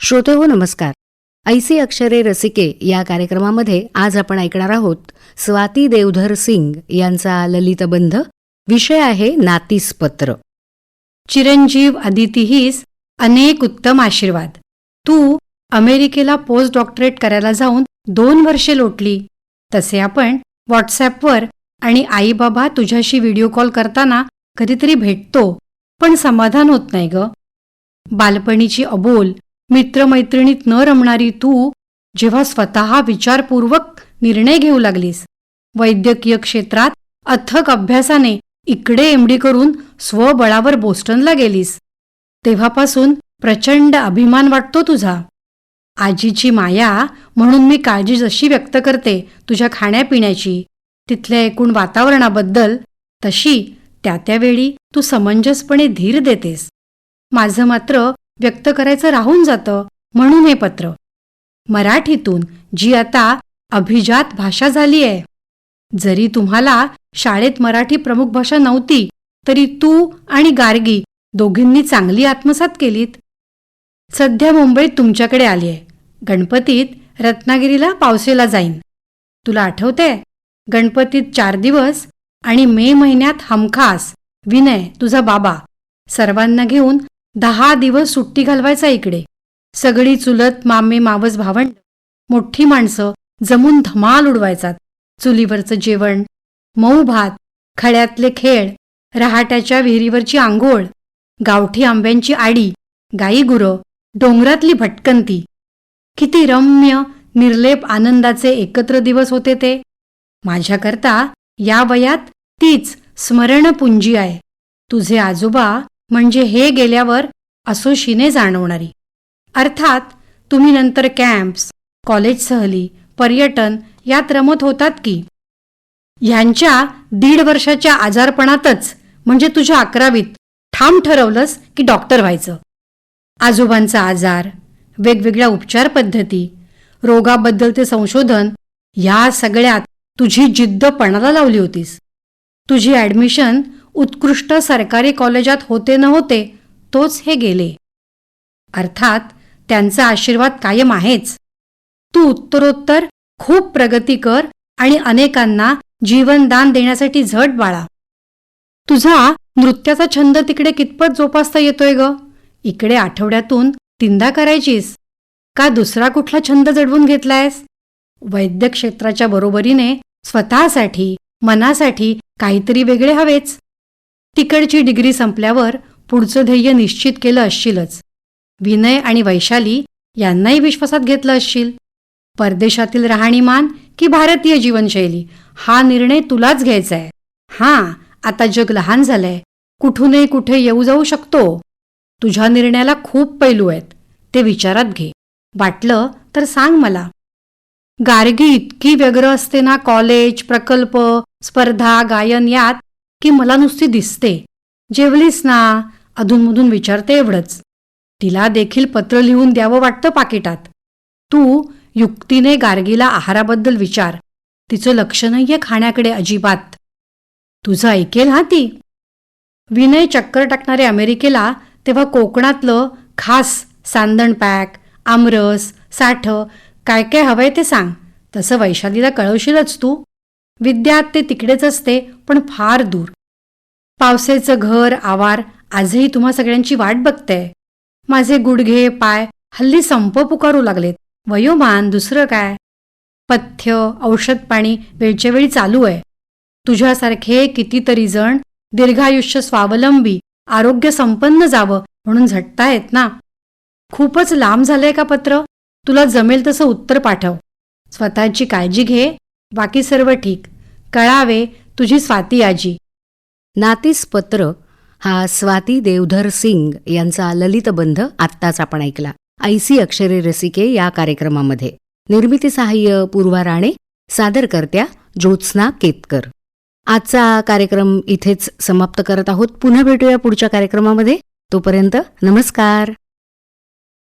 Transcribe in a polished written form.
श्रोतेहो नमस्कार. ऐसी अक्षरे रसिके या कार्यक्रमामध्ये आज आपण ऐकणार आहोत स्वाती देवधर सिंग यांचा ललितबंध. विषय आहे नातीस पत्र. चिरंजीव अदितीहीस अनेक उत्तम आशीर्वाद. तू अमेरिकेला पोस्ट डॉक्टरेट करायला जाऊन 2 वर्षे लोटली. तसे आपण व्हॉट्सॲपवर आणि आई बाबा तुझ्याशी व्हिडिओ कॉल करताना कधीतरी भेटतो, पण समाधान होत नाही ग. बालपणीची अबोल मित्रमैत्रिणीत न रमणारी तू जेव्हा स्वतः विचारपूर्वक निर्णय घेऊ लागलीस, वैद्यकीय क्षेत्रात अथक अभ्यासाने इकडे एमडी करून स्वबळावर बोस्टनला गेलीस, तेव्हापासून प्रचंड अभिमान वाटतो तुझा. आजीची माया म्हणून मी काळजी जशी व्यक्त करते तुझ्या खाण्यापिण्याची, तिथल्या एकूण वातावरणाबद्दल, तशी त्या त्यावेळी तू समंजसपणे धीर देतेस. माझं मात्र व्यक्त करायचं राहून जातं, म्हणून हे पत्र. मराठीतून जी आता अभिजात भाषा झाली आहे. जरी तुम्हाला शाळेत मराठी प्रमुख भाषा नव्हती तरी तू आणि गार्गी दोघींनी चांगली आत्मसात केलीत. सध्या मुंबईत तुमच्याकडे आली आहे. गणपतीत रत्नागिरीला पावसेला जाईन. तुला आठवतंय, गणपतीत 4 दिवस आणि मे महिन्यात हमखास विनय तुझा बाबा सर्वांना घेऊन 10 दिवस सुट्टी घालवायचा इकडे. सगळी चुलत मामे मावस भावंड, मोठी माणसं जमून धमाल उडवायचात. चुलीवरचं जेवण, मऊ भात, खळ्यातले खेळ, रहाट्याच्या विहिरीवरची आंघोळ, गावठी आंब्यांची आडी, गाई गुरं, डोंगरातली भटकंती. किती रम्य निर्लेप आनंदाचे एकत्र दिवस होते ते. माझ्याकरता या वयात तीच स्मरणपुंजी आहे. तुझे आजोबा म्हणजे हे गेल्यावर असोशीने जाणवणारी. अर्थात तुम्ही नंतर कॅम्प्स, कॉलेज सहली, पर्यटन यात रमत होतात की. ह्यांच्या 1.5 वर्षाच्या आजारपणातच म्हणजे तुझ्या 11वीत ठाम ठरवलंस की डॉक्टर व्हायचं. आजोबांचा आजार, वेगवेगळ्या उपचार पद्धती, रोगाबद्दलचे संशोधन, या सगळ्यात तुझी जिद्द पणाला लावली होतीस. तुझी ॲडमिशन उत्कृष्ट सरकारी कॉलेजात होते न होते तोच हे गेले. अर्थात त्यांचा आशीर्वाद कायम आहेच. तू उत्तरोत्तर खूप प्रगती कर आणि अनेकांना जीवनदान देण्यासाठी झट बाळा. तुझा नृत्याचा छंद तिकडे कितपत जोपासता येतोय ग? इकडे आठवड्यातून 3दा करायचीस का दुसरा कुठला छंद जडवून घेतलायस? वैद्य क्षेत्राच्या बरोबरीने स्वतःसाठी, मनासाठी काहीतरी वेगळे हवेच. तिकडची डिग्री संपल्यावर पुढचं ध्येय निश्चित केलं असशीलच. विनय आणि वैशाली यांनाही विश्वासात घेतलं असशील. परदेशातील राहणीमान की भारतीय जीवनशैली हा निर्णय तुलाच घ्यायचा आहे. हां, आता जग लहान झालंय, कुठूनही कुठे येऊ जाऊ शकतो. तुझ्या निर्णयाला खूप पैलू आहेत, ते विचारात घे. वाटलं तर सांग मला. गार्गी इतकी व्यग्र असते ना कॉलेज, प्रकल्प, स्पर्धा, गायन यात, की मला नुसती दिसते. जेवलीस ना अधूनमधून विचारते एवढंच. तिला देखील पत्र लिहून द्यावं वाटतं पाकिटात. तू युक्तीने गार्गीला आहाराबद्दल विचार. तिचं लक्ष नाहीये खाण्याकडे अजिबात. तुझं ऐकेल हा ती. विनय चक्कर टाकणारे अमेरिकेला तेव्हा कोकणातलं खास सांदण पॅक, आमरस, साठं काय काय हवंय ते सांग. तसं वैशालीला कळवशीलच तू. विद्यात ते तिकडेच असते, पण फार दूर. पावसेचं घर आवार आजही तुम्हा सगळ्यांची वाट बघतंय. माझे गुडघे पाय हल्ली संप पुकारू लागलेत. वयोमान दुसरं काय. पथ्य, औषध पाणी वेळच्या वेळी चालू आहे. तुझ्यासारखे कितीतरी जण दीर्घायुष्य, स्वावलंबी, आरोग्य संपन्न जावं म्हणून झटतायत ना. खूपच लांब झालंय का पत्र? तुला जमेल तसं उत्तर पाठव. स्वतःची काळजी घे. बाकी सर्व ठीक. कळावे, तुझी स्वाती आजी. नातीस पत्र हा स्वाती देवधर सिंग यांचा ललितबंध आत्ताच आपण ऐकला. ऐसी अक्षरे रसिके या कार्यक्रमामध्ये. निर्मिती सहाय्य पूर्वा राणे, सादरकर्त्या ज्योत्स्ना केतकर. आजचा कार्यक्रम इथेच समाप्त करत आहोत. पुन्हा भेटूया पुढच्या कार्यक्रमामध्ये. तोपर्यंत नमस्कार.